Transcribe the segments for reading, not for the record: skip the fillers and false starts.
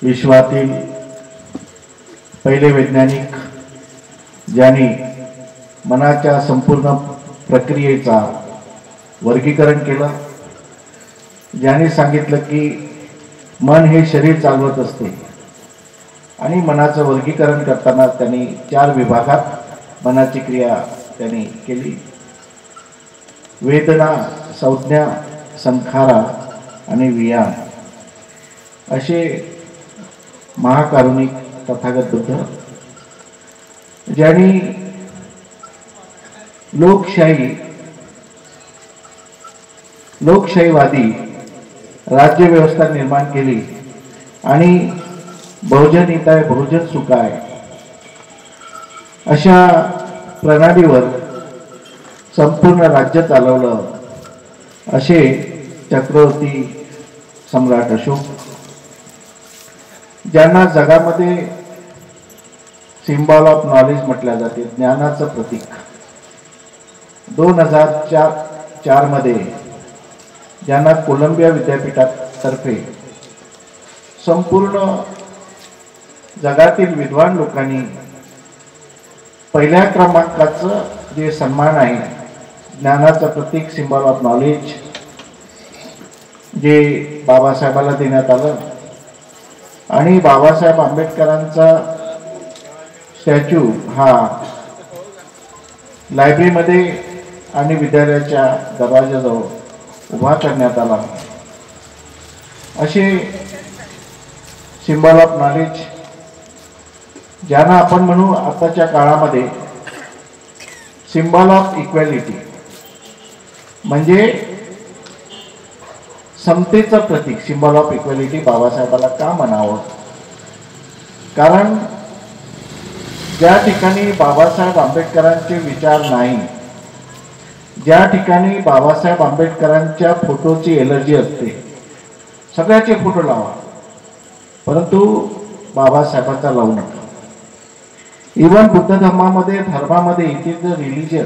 विश्वातील पहिले वैज्ञानिक ज्यांनी मनाच्या संपूर्ण प्रक्रियेचा वर्गीकरण केलं, ज्यांनी सांगितलं की मन हे शरीर चालवत असते आणि मनाचं वर्गीकरण करताना त्यांनी 4 विभागात मनाची क्रिया त्यांनी केली. वेदना, संज्ञा, संखारा आणि वियान असे महाकारुणिक तथागत बुद्ध ज्यांनी लोकशाहीवादी राज्य व्यवस्था निर्माण केली आणि बहुजन हिताय बहुजन सुखाय अशा प्रणालीवर संपूर्ण राज्य चालवलं असे चक्रवर्ती सम्राट अशोक, ज्यांना जगामध्ये सिम्बॉल ऑफ नॉलेज म्हटले जाते, ज्ञानाचं प्रतीक. 2004 मध्ये ज्यांना कोलंबिया विद्यापीठातर्फे संपूर्ण जगातील विद्वान लोकांनी पहिल्या क्रमांकाचं जे सन्मान आहे, ज्ञानाचं प्रतीक सिम्बॉल ऑफ नॉलेज, जे बाबासाहेबांना देण्यात आलं आणि बाबासाहेब आंबेडकरांचा स्टॅच्यू हा लायब्ररीमध्ये आणि विद्यालयाच्या दरवाजाजवळ उभा करण्यात आला. असे सिम्बॉल ऑफ नॉलेज ज्यांना आपण म्हणू आताच्या काळामध्ये सिम्बॉल ऑफ इक्वॅलिटी, म्हणजे समतेचं प्रतीक. सिम्बॉल ऑफ इक्वॅलिटी बाबासाहेबाला का म्हणावं? कारण ज्या ठिकाणी बाबासाहेब आंबेडकरांचे विचार नाही, ज्या ठिकाणी बाबासाहेब आंबेडकरांच्या फोटोची एलर्जी असते, सगळ्याचे फोटो लावा परंतु बाबासाहेबांचा लावू नका. इव्हन बुद्ध धर्मामध्ये इट इज द रिलिजन.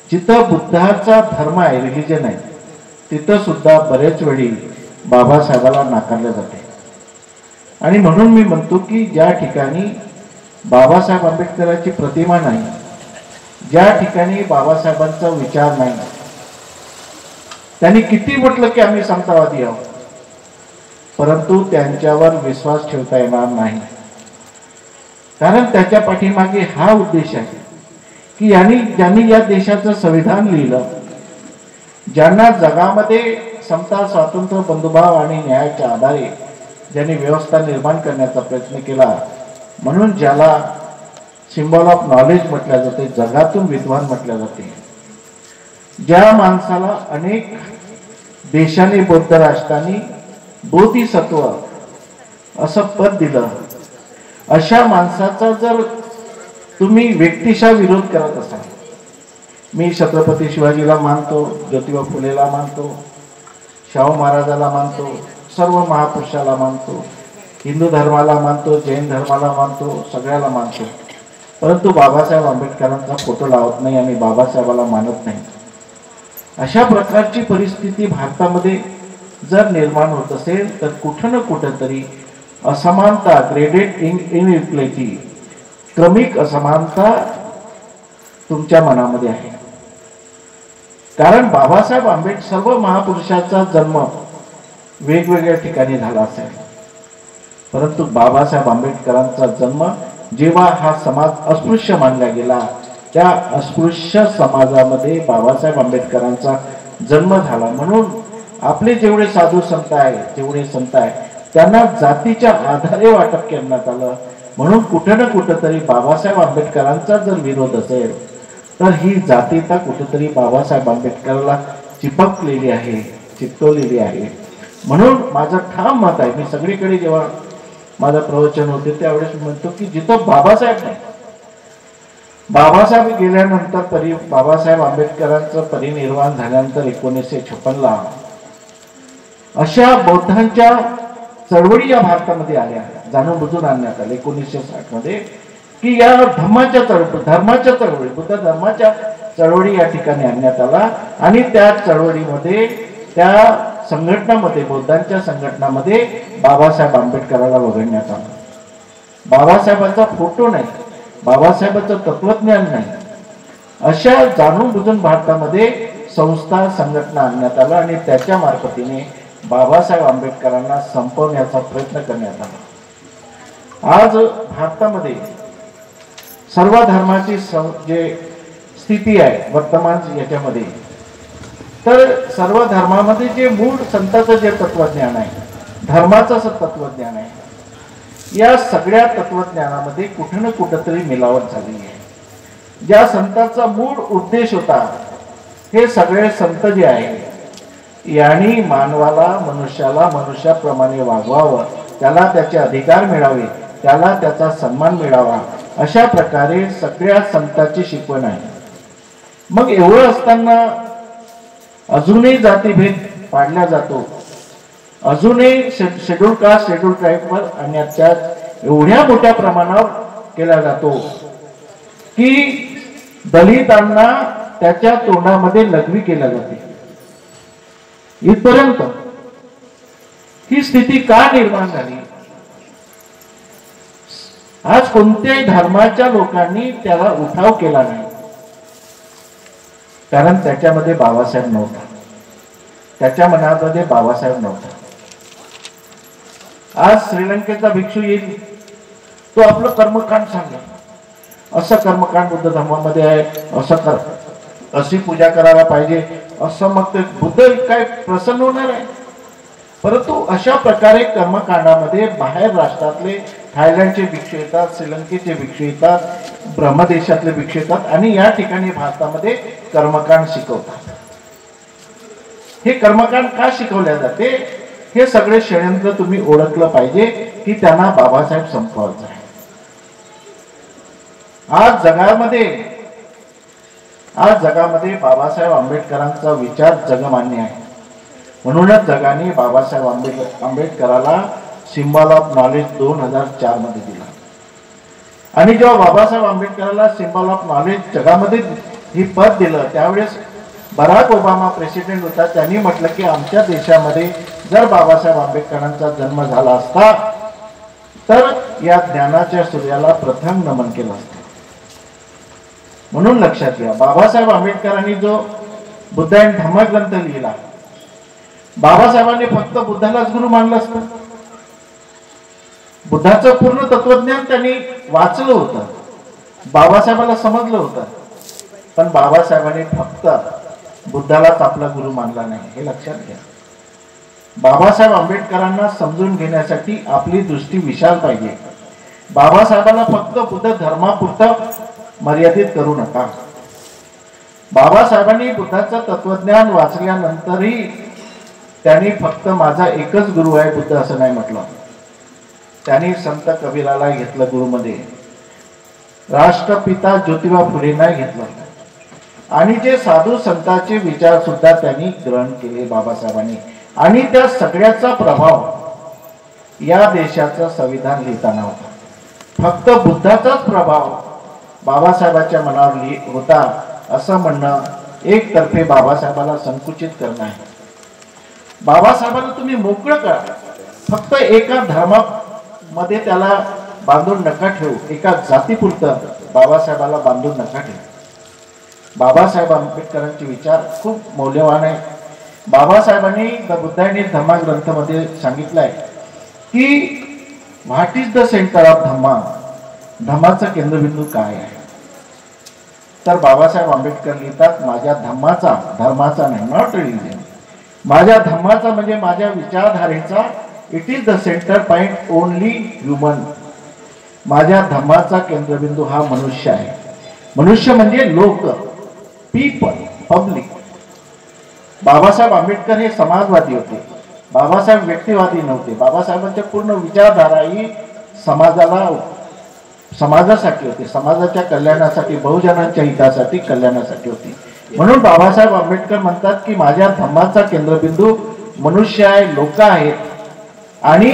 जिथं बुद्धाचा धर्म आहे, रिलिजन आहे, तिथं सुद्धा बरेच वेळी बाबासाहेबाला नाकारले जाते. आणि म्हणून मी म्हणतो की ज्या ठिकाणी बाबासाहेब आंबेडकरांची प्रतिमा नाही, ज्या ठिकाणी बाबासाहेबांचा विचार नाही, त्यांनी किती म्हटलं की आम्ही समतावादी आहोत, परंतु त्यांच्यावर विश्वास ठेवता येणार नाही. कारण त्याच्या पाठीमागे हा उद्देश आहे की ज्यांनी या देशाचं संविधान लिहिलं, ज्यांना जगामध्ये समता, स्वातंत्र्य, बंधुभाव आणि न्यायाच्या आधारे ज्यांनी व्यवस्था निर्माण करण्याचा प्रयत्न केला, म्हणून ज्याला सिम्बॉल ऑफ नॉलेज म्हटल्या जाते, जगातून विद्वान म्हटल्या जाते, ज्या माणसाला अनेक देशांनी, बौद्ध राष्ट्रांनी बोधिसत्व असं पद दिलं, अशा माणसाचा जर तुम्ही व्यक्तिशः विरोध करत असाल, मी छत्रपती शिवाजीला मानतो, ज्योतिबा फुलेला मानतो, शाहू महाराजाला मानतो, सर्व महापुरुषाला मानतो, हिंदू धर्माला मानतो, जैन धर्माला मानतो, सगळ्याला मानतो, परंतु बाबासाहेब आंबेडकरांचा फोटो लावत नाही आणि बाबासाहेबाला मानत नाही. अशा प्रकारची परिस्थिती भारतामध्ये जर निर्माण होत असेल तर कुठं ना कुठं तरी असमानता, ग्रेडेड इनइक्वॅलिटी, क्रमिक असमानता तुमच्या मनामध्ये आहे. कारण बाबासाहेब आंबेडकर, सर्व महापुरुषाचा जन्म वेगवेगळ्या ठिकाणी झाला असेल, परंतु बाबासाहेब आंबेडकरांचा जन्म जेव्हा हा समाज अस्पृश्य मानला गेला, त्या अस्पृश्य समाजामध्ये बाबासाहेब आंबेडकरांचा जन्म झाला. म्हणून आपले जेवढे साधू संत आहे, जेवढे संत आहे, त्यांना जातीच्या आधारे वाटप करण्यात आलं. म्हणून कुठे ना कुठेतरी बाबासाहेब आंबेडकरांचा जर विरोध असेल तर ही जातीता कुठेतरी बाबासाहेब आंबेडकरांना चिपकलेली आहे, चिपकवलेली आहे. म्हणून माझं ठाम मत आहे, मी सगळीकडे जेव्हा माझं प्रवचन होते त्यावेळेस म्हणतो की जिथं बाबासाहेब नाही, बाबासाहेब गेल्यानंतर बाबासाहेब आंबेडकरांचं परिनिर्वाण झाल्यानंतर 1956ला अशा बौद्धांच्या चळवळी या भारतामध्ये आल्या, जाणून बुजून आणण्यात आले 1960 मध्ये, की या धर्माच्या चळवळी, बुद्ध धर्माच्या चळवळी या ठिकाणी आणण्यात आला. आणि त्या चळवळीमध्ये त्या संघटनामध्ये, बौद्धांच्या संघटनामध्ये बाबासाहेब आंबेडकरांना वगळण्यात आलं. बाबासाहेबांचा फोटो नाही, बाबासाहेबांचं तत्वज्ञान नाही, अशा जाणून बुजून भारतामध्ये संस्था संघटना आणण्यात आला आणि त्याच्या मार्फतीने बाबासाहेब आंबेडकरांना संपवण्याचा प्रयत्न करण्यात आला. आज भारतामध्ये सर्व धर्माची जे स्थिती आहे वर्तमान याच्यामध्ये, तर सर्व धर्मामध्ये जे मूळ संतांचं जे तत्वज्ञान आहे, धर्माचं असं तत्वज्ञान आहे, या सगळ्या तत्वज्ञानामध्ये कुठे ना कुठेतरी मिलावट झालेली आहे. ज्या संतांचा मूळ उद्देश होता, हे सगळे संत जे आहे यांनी मानवाला, मनुष्याला मनुष्याप्रमाणे वागवावं, त्याला त्याचे अधिकार मिळावे, त्याला त्याचा सन्मान मिळावा, अशा प्रकारे सगळ्या संतांची शिकवण आहे. मग एवढं असताना अजूनही जातीभेद पाडला जातो, अजूनही शेड्यूल कास्ट शेड्यूल ट्राईबवर आणि अत्याचार एवढ्या मोठ्या प्रमाणावर केला जातो की दलितांना त्याच्या तोंडामध्ये लघवी केल्या जाते. इथपर्यंत ही स्थिती का निर्माण झाली? आज कोणत्याही धर्माच्या लोकांनी त्याला उठाव केला नाही, कारण त्याच्यामध्ये बाबासाहेब नव्हता, त्याच्या मनामध्ये बाबासाहेब नव्हता. आज श्रीलंकेचा भिक्षू येईल, तो आपलं कर्मकांड सांगेल, असं कर्मकांड बुद्ध धर्मामध्ये आहे, असं कर, अशी पूजा करायला पाहिजे, असं मग ते बुद्ध काय प्रसन्न होणार आहे? परंतु अशा प्रकारे कर्मकांडामध्ये बाहेर राष्ट्रातले, थायलंडचे भिक्षू येतात, श्रीलंकेचे भिक्षू येतात, ब्रह्मदेशातले भिक्षू येतात आणि या ठिकाणी भारतामध्ये कर्मकांड शिकवतात. हे कर्मकांड का शिकवले जाते? हे सगळे षडयंत्र तुम्ही ओळखलं पाहिजे की त्यांना बाबासाहेब संपवायचं आहे. आज जगामध्ये बाबासाहेब आंबेडकरांचा विचार जगमान्य आहे. म्हणूनच जगाने बाबासाहेब आंबेडकराला सिम्बॉल ऑफ नॉलेज 2004 मध्ये दिला. आणि जेव्हा बाबासाहेब आंबेडकरांना सिम्बॉल ऑफ नॉलेज जगामध्ये ही पद दिलं, त्यावेळेस बराक ओबामा प्रेसिडेंट होता, त्यांनी म्हटलं की आमच्या देशामध्ये जर बाबासाहेब आंबेडकरांचा जन्म झाला असता तर या ज्ञानाच्या सूर्याला प्रथम नमन केलं असतं. म्हणून लक्षात घ्या, बाबासाहेब आंबेडकरांनी जो बुद्ध अँड धम्म ग्रंथ लिहिला, बाबासाहेबांनी फक्त बुद्धालाच गुरु मानलं असतं? बुद्धाचं पूर्ण तत्वज्ञान त्यांनी वाचलं होतं, बाबासाहेबाला समजलं होतं, पण बाबासाहेबांनी फक्त बुद्धालाच आपला गुरु मानला नाही, हे लक्षात घ्या. बाबासाहेब आंबेडकरांना समजून घेण्यासाठी आपली दृष्टी विशाल पाहिजे. बाबासाहेबांना फक्त बुद्ध धर्मापुरतं मर्यादित करू नका. बाबासाहेबांनी बुद्धाचं तत्वज्ञान वाचल्यानंतरही त्यांनी फक्त माझा एकच गुरु आहे बुद्ध असं नाही म्हटलं. त्यांनी संत कबीराला घेतलं गुरुमध्ये, राष्ट्रपिता ज्योतिबा फुलेंना घेतलं आणि जे साधू संतांचे विचार सुद्धा त्यांनी ग्रहण केले बाबासाहेबांनी. आणि त्या सगळ्याचा प्रभाव या देशाचं संविधान लिहिताना होता. फक्त बुद्धाचाच प्रभाव बाबासाहेबांच्या मनावर होता असं म्हणणं एकतर्फे बाबासाहेबाला संकुचित करणं आहे. बाबासाहेबांना तुम्ही मोकळं करा, फक्त एका धर्मामध्ये त्याला बांधून नका ठेवू, एका जातीपुरतं बाबासाहेबाला बांधून नका ठेवू. बाबासाहेब आंबेडकरांचे विचार खूप मौल्यवान आहे. बाबासाहेबांनी द बुद्ध अँड धम्म ग्रंथामध्ये सांगितलंय की what is the centre of Dhamma, धम्माचा केंद्रबिंदू काय आहे? तर बाबासाहेब आंबेडकर लिहितात, माझ्या धम्माचा, धर्माचा नाही, नॉट रिलिजन, माझ्या धम्माचा म्हणजे माझ्या विचारधारेचा, it is the centre point only human. माझ्या धम्माचा केंद्रबिंदू हा मनुष्य आहे. मनुष्य म्हणजे लोक, पीपल, पब्लिक. बाबासाहेब आंबेडकर हे समाजवादी होते, बाबासाहेब व्यक्तिवादी नव्हते. बाबासाहेबांच्या पूर्ण विचारधारा ही समाजासाठी होती, समाजाच्या कल्याणासाठी, बहुजनांच्या हितासाठी, कल्याणासाठी होती. म्हणून बाबासाहेब आंबेडकर म्हणतात की माझ्या धम्माचा केंद्रबिंदू मनुष्य आहे, लोक आहेत आणि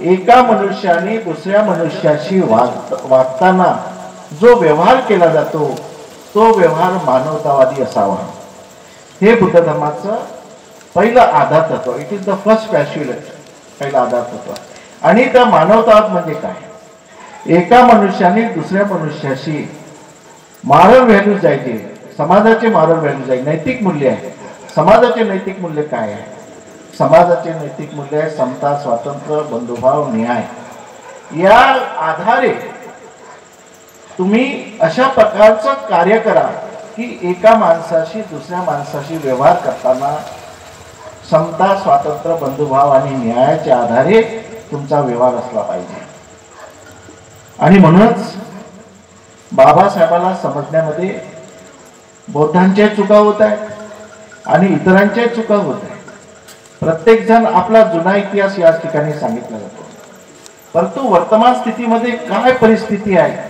एका मनुष्याने दुसऱ्या मनुष्याशी वागताना जो व्यवहार केला जातो तो व्यवहार मानवतावादी असावा. हे बुद्ध धर्माचं पहिलं आधार तत्व, इट इज द फर्स्ट पॅश्युलेट, पहिलं आधार तत्व. आणि त्या मानवतावाद म्हणजे काय? एका मनुष्याने दुसऱ्या मनुष्याशी मॉरल व्हॅल्यूज आहे, समाजाचे मॉरल व्हॅल्यूज आहे, नैतिक मूल्य आहे. समाजाचे नैतिक मूल्य काय आहे? समाजाचे नैतिक मूल्य आहे समता, स्वातंत्र्य, बंधुभाव, न्याय. या आधारे तुम्ही अशा प्रकारचं कार्य करा की एका माणसाशी दुसऱ्या माणसाशी व्यवहार करताना समता, स्वातंत्र्य, बंधुभाव आणि न्यायाच्या आधारे तुमचा व्यवहार असला पाहिजे. आणि म्हणूनच बाबासाहेबांना समजण्यामध्ये बौद्धांच्या चुका होत आहेत आणि इतरांच्या चुका होत आहेत. प्रत्येक जण आपला जुना इतिहास या ठिकाणी सांगितला जातो, परंतु वर्तमान स्थितीमध्ये काय परिस्थिती आहे,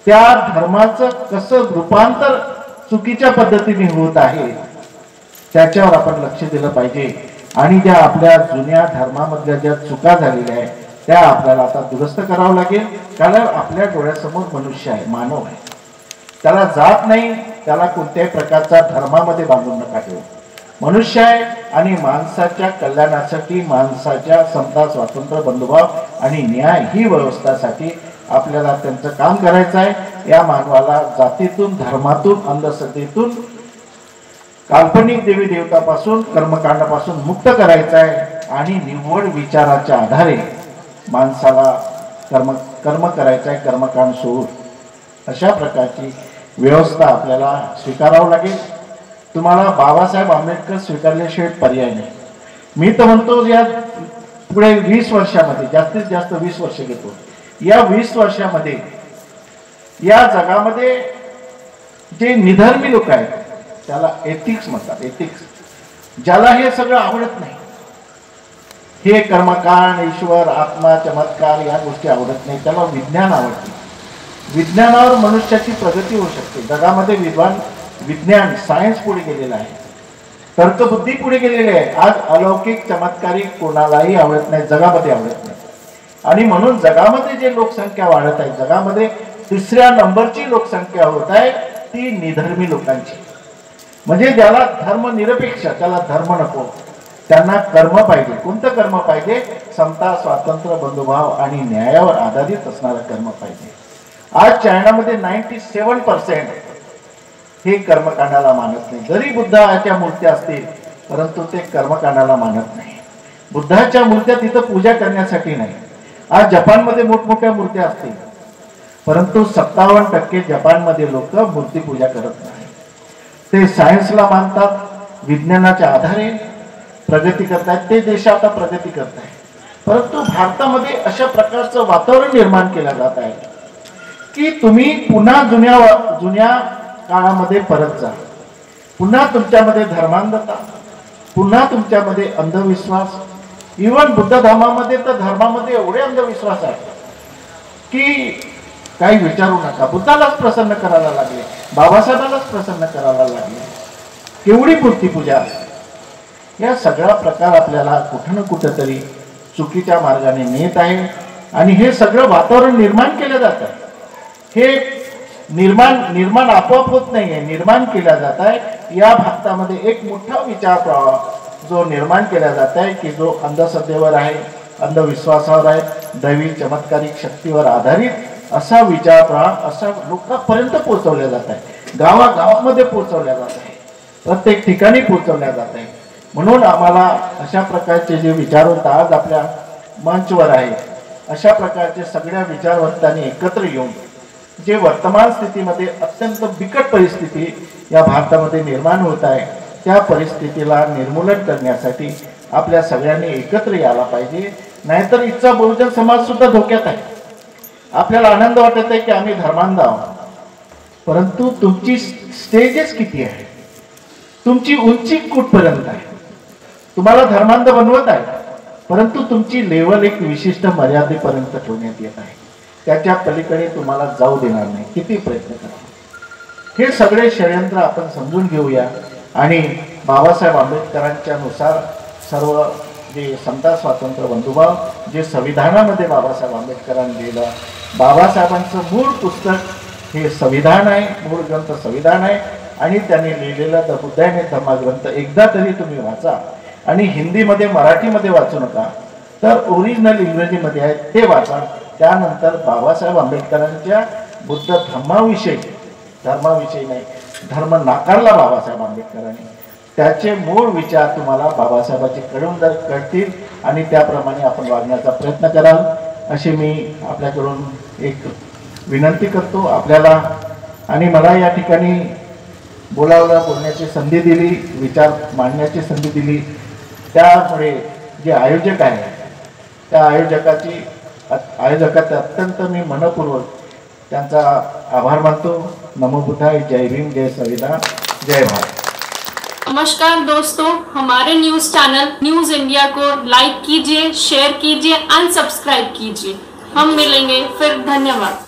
त्या धर्माचं कसं रूपांतर चुकीच्या पद्धतीने होत आहे त्याच्यावर आपण लक्ष दिलं पाहिजे. आणि ज्या आपल्या जुन्या धर्मामधल्या ज्या चुका झालेल्या आहेत त्या आपल्याला आता दुरुस्त करावं लागेल. कारण आपल्या डोळ्यासमोर मनुष्य आहे, मानव आहे, त्याला जात नाही, त्याला कोणत्याही प्रकारचा धर्मामध्ये बांधून नका ठेवू. मनुष्य आहे आणि माणसाच्या कल्याणासाठी, माणसाच्या समता, स्वातंत्र्य, बंधुभाव आणि न्याय ही व्यवस्थासाठी आपल्याला त्यांचं काम करायचं आहे. या मानवाला जातीतून, धर्मातून, अंधश्रद्धेतून, काल्पनिक देवी देवतापासून, कर्मकांडापासून मुक्त करायचं आहे आणि निव्वळ विचाराच्या आधारे माणसाला कर्म करायचं आहे, कर्मकांड सोडून. अशा प्रकारची व्यवस्था आपल्याला स्वीकारावं लागेल. तुम्हाला बाबासाहेब आंबेडकर स्वीकारल्याशिवाय पर्याय नाही. मी तर म्हणतो या पुढे 20 वर्षामध्ये, जास्तीत जास्त 20 वर्ष घेतो, या 20 वर्षामध्ये या जगामध्ये जे निधर्मी लोक आहेत त्याला एथिक्स म्हणतात. एथिक्स, ज्याला हे सगळं आवडत नाही, हे कर्मकांड, ईश्वर, आत्मा, चमत्कार या गोष्टी आवडत नाही, त्याला विज्ञान आवडते. विज्ञानावर मनुष्याची प्रगती होऊ शकते. जगामध्ये विज्ञान, सायन्स पुढे गेलेलं आहे, तर्कबुद्धी पुढे गेलेली आहे. आज अलौकिक, चमत्कारिक कोणालाही आवडत नाही, जगामध्ये आवडत नाही. आणि म्हणून जगामध्ये जे लोकसंख्या वाढत आहे, जगामध्ये 3ऱ्या नंबरची लोकसंख्या होत आहे ती निधर्मी लोकांची. म्हणजे ज्याला धर्मनिरपेक्ष, त्याला धर्म नको, त्यांना कर्म पाहिजे. कोणतं कर्म पाहिजे? समता, स्वातंत्र्य, बंधुभाव आणि न्यायावर आधारित असणारं कर्म पाहिजे. आज चायनामध्ये 97% हे कर्मकांडाला मानत नाही. जरी बुद्धाच्या मूर्त्या असतील परंतु ते कर्मकांडाला मानत नाही. बुद्धाच्या मूर्त्या तिथं पूजा करण्यासाठी नाही. आज जपानमध्ये मोठमोठ्या मूर्त्या असतील परंतु 57% जपानमध्ये लोक मूर्ती पूजा करत नाही. ते सायन्सला मानतात, विज्ञानाच्या आधारे प्रगती करतायत. ते देश आता प्रगती करत आहेत. परंतु भारतामध्ये अशा प्रकारचं वातावरण निर्माण केलं जात आहे की तुम्ही पुन्हा जुन्या काळामध्ये परत जा. पुन्हा तुमच्यामध्ये धर्मांधता, पुन्हा तुमच्यामध्ये अंधविश्वास. इव्हन बुद्ध धर्मामध्ये तर धर्मामध्ये एवढे अंधविश्वास आहेत की काही विचारू नका. बुद्धालाच प्रसन्न करायला लागले, बाबासाहेबांनाच प्रसन्न करायला लागले. केवढी मूर्तीपूजा. या सगळा प्रकार आपल्याला कुठं ना कुठं तरी चुकीच्या मार्गाने नेत आहे. आणि हे सगळं वातावरण निर्माण केलं जात आहे. हे निर्माण आपोआप होत नाहीये, निर्माण केला जात आहे. या भारतामध्ये एक मोठा विचार प्रवाह जो निर्माण केला जात आहे की जो अंधश्रद्धेवर आहे, अंधविश्वासावर आहे, दैवी चमत्कारिक शक्तीवर आधारित असा विचार प्रवाह असा लोकांपर्यंत पोहोचवला जात आहे. गावागावामध्ये पोहोचवल्या जात आहे, प्रत्येक ठिकाणी पोहोचवल्या जात आहे. म्हणून आम्हाला अशा प्रकारचे जे विचारवंत आज आपल्या मंचवर आहे, अशा प्रकारचे सगळ्या विचारवंतांनी एकत्र येऊन जे वर्तमान स्थितीमध्ये अत्यंत बिकट परिस्थिती या भारतामध्ये निर्माण होत आहे त्या परिस्थितीला निर्मूलन करण्यासाठी आपल्या सगळ्यांनी एकत्र यायला पाहिजे. नाहीतर इच्छा बहुजन समाज सुद्धा धोक्यात आहे. आपल्याला आनंद वाटत आहे की आम्ही धर्मांध आहोत, परंतु तुमची स्टेजेस किती आहे, तुमची उंची कुठपर्यंत आहे. तुम्हाला धर्मांध बनवत आहे परंतु तुमची लेवल एक विशिष्ट मर्यादेपर्यंत ठेवण्यात येत आहे. त्याच्या पलीकडे तुम्हाला जाऊ देणार नाही, किती प्रयत्न करा. हे सगळे षडयंत्र आपण समजून घेऊया आणि बाबासाहेब आंबेडकरांच्या नुसार सर्व जे समता, स्वातंत्र्य, बंधुभाव जे संविधानामध्ये बाबासाहेब आंबेडकरांनी लिहिलं, बाबासाहेबांचं मूळ पुस्तक हे संविधान आहे, मूळ ग्रंथ संविधान आहे. आणि त्यांनी लिहिलेला द बुद्ध अँड धम्मग्रंथ एकदा तरी तुम्ही वाचा. आणि हिंदीमध्ये मराठीमध्ये वाचू नका, तर ओरिजिनल इंग्रजीमध्ये आहे ते वाचा. त्यानंतर बाबासाहेब आंबेडकरांच्या बुद्ध धर्माविषयी नाही, धर्म नाकारला बाबासाहेब आंबेडकरांनी, त्याचे मूळ विचार तुम्हाला बाबासाहेबांचे कळतील आणि त्याप्रमाणे आपण वागण्याचा प्रयत्न कराल अशी मी आपल्याकडून एक विनंती करतो आपल्याला. आणि मला या ठिकाणी बोलण्याची संधी दिली, विचार मांडण्याची संधी दिली, त्यामुळे जे आयोजक आहे त्या आयोजकाचे अत्यंत मी मनपूर्वक त्यांचा आभार मानतो. नमो बुद्धाय. जय भीम, जय संविधान, जय भारत. नमस्कार दोस्तों, हमारे न्यूज चैनल न्यूज इंडिया को लाइक कीजिए, शेयर कीजिए, अनसब्सक्राइब कीजिए. हम मिलेंगे फिर. धन्यवाद.